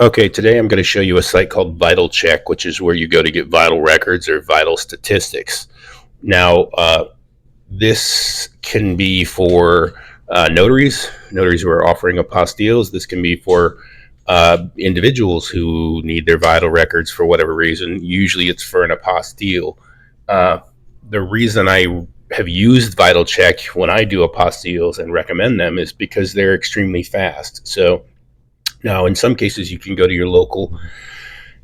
Okay, today I'm going to show you a site called Vitalchek, which is where you go to get vital records or vital statistics. Now, this can be for notaries who are offering apostilles. This can be for individuals who need their vital records for whatever reason. Usually it's for an apostille. Uh, the reason I have used Vitalchek when I do apostilles and recommend them is because they're extremely fast. So now, in some cases, you can go to your local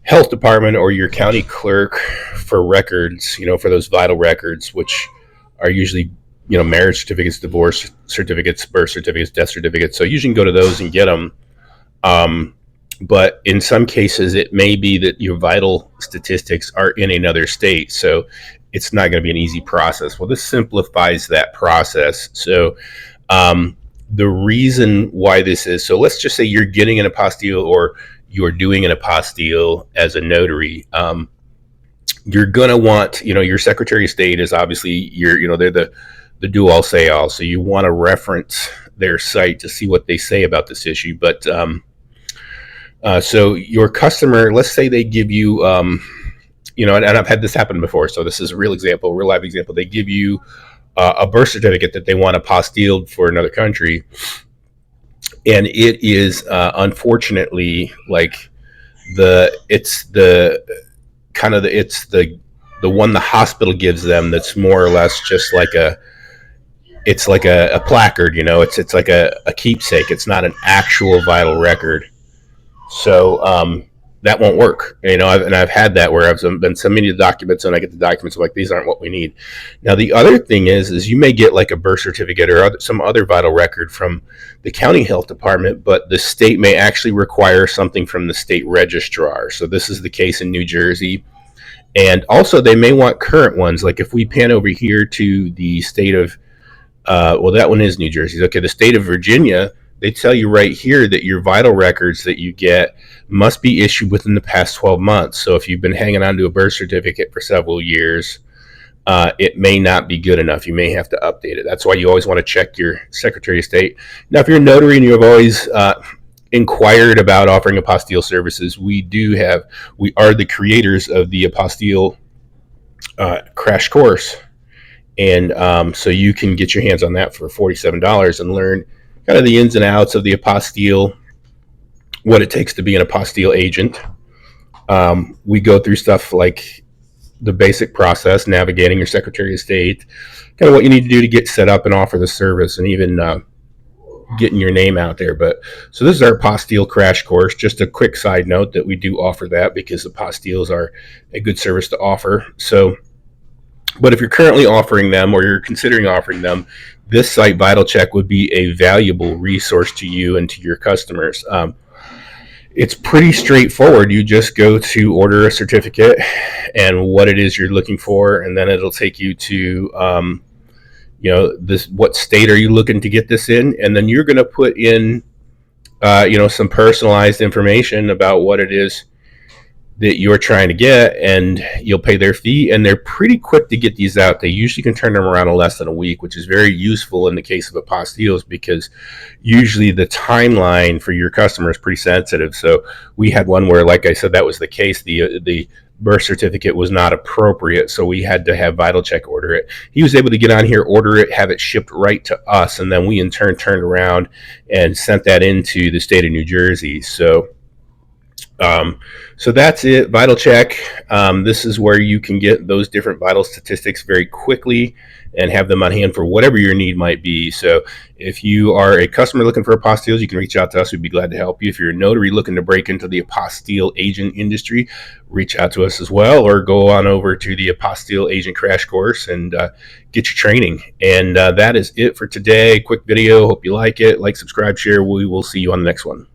health department or your county clerk for records, for those vital records, which are usually, marriage certificates, divorce certificates, birth certificates, death certificates. So you can go to those and get them. But in some cases, it may be that your vital statistics are in another state. So it's not going to be an easy process. Well, this simplifies that process. So, the reason why this is, so let's just say you're getting an apostille or you're doing an apostille as a notary. You're going to want, your Secretary of State is obviously they're the do all say all. So you want to reference their site to see what they say about this issue. But so your customer, let's say they give you, and I've had this happen before. So this is a real example, real life example. They give you a birth certificate that they want apostilled for another country, and it is unfortunately like it's the one the hospital gives them that's more or less just like a placard. It's like a keepsake. It's not an actual vital record. So that won't work. I've had that where I've been submitting the documents and I get the documents. I'm like, these aren't what we need. Now, the other thing is you may get like a birth certificate or some other vital record from the county health department, but the state may actually require something from the state registrar. So this is the case in New Jersey. And also they may want current ones. Like if we pan over here to the state of, that one is New Jersey. Okay, the state of Virginia, they tell you right here that your vital records that you get must be issued within the past 12 months. So if you've been hanging on to a birth certificate for several years, it may not be good enough. You may have to update it. That's why you always want to check your Secretary of State. Now, if you're a notary and you have always inquired about offering apostille services, we are the creators of the apostille crash course. And so you can get your hands on that for $47 and learn kind of the ins and outs of the apostille, what it takes to be an apostille agent. We go through stuff like the basic process, navigating your Secretary of State, kind of what you need to do to get set up and offer the service, and even getting your name out there. But so this is our apostille crash course. Just a quick side note that we do offer that because apostilles are a good service to offer. So, but if you're currently offering them or you're considering offering them, this site, Vitalchek, would be a valuable resource to you and to your customers. It's pretty straightforward. You just go to order a certificate and what it is you're looking for, and then it'll take you to, what state are you looking to get this in, and then you're going to put in, some personalized information about what it is that you're trying to get, and you'll pay their fee. And they're pretty quick to get these out. They usually can turn them around in less than a week, which is very useful in the case of apostilles because usually the timeline for your customer is pretty sensitive. So we had one where, like I said, that was the case. The birth certificate was not appropriate, so we had to have Vitalchek order it. He was able to get on here, order it, have it shipped right to us, and then we in turn turned around and sent that into the state of New Jersey. So that's it, Vitalchek. This is where you can get those different vital statistics very quickly and have them on hand for whatever your need might be. So if you are a customer looking for apostilles, you can reach out to us. We'd be glad to help you. If you're a notary looking to break into the apostille agent industry, reach out to us as well, or go on over to the apostille agent crash course and get your training. And that is it for today. Quick video. Hope you like it. Like, subscribe, share. We will see you on the next one.